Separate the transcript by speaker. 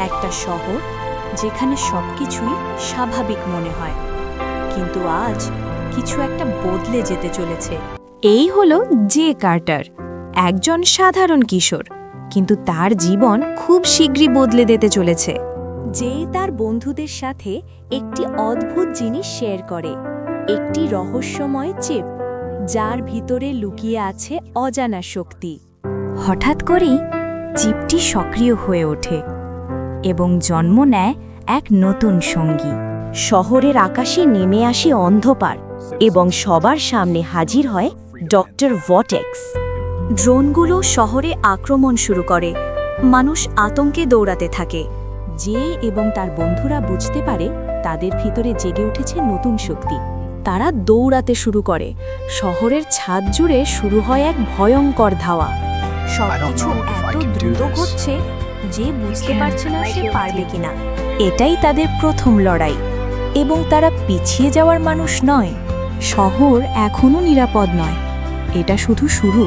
Speaker 1: একটা শহর যেখানে সবকিছুই স্বাভাবিক মনে হয়, কিন্তু আজ কিছু একটা বদলে যেতে চলেছে।
Speaker 2: এই হলো জে কার্টার, একজন সাধারণ কিশোর, কিন্তু তার জীবন খুব শীঘ্রই বদলে দিতে চলেছে।
Speaker 1: যে তার বন্ধুদের সাথে একটি অদ্ভুত জিনিস শেয়ার করে, একটি রহস্যময় চিপ, যার ভিতরে লুকিয়ে আছে অজানা শক্তি।
Speaker 2: হঠাৎ করেই চিপটি সক্রিয় হয়ে ওঠে এবং জন্ম নেয় এক নতুন সঙ্গী।
Speaker 3: শহরের আকাশে নেমে আসে অন্ধকার এবং সবার সামনে হাজির হয় ডক্টর ভটেক্স।
Speaker 1: ড্রোনগুলো শহরে আক্রমণ শুরু করে, মানুষ আতঙ্কে দৌড়াতে থাকে। যে এবং তার বন্ধুরা বুঝতে পারে তাদের ভিতরে জেগে উঠেছে নতুন শক্তি। তারা দৌড়াতে শুরু করে, শহরের ছাদ জুড়ে শুরু হয় এক ভয়ঙ্কর ধাওয়া। সবকিছু এত দ্রুত ঘটছে যে বুঝতে পারছে না সে পারবে কিনা। এটাই তাদের প্রথম লড়াই, এবং তারা পিছিয়ে যাওয়ার মানুষ নয়। শহর এখনো নিরাপদ নয়, এটা শুধু শুরু।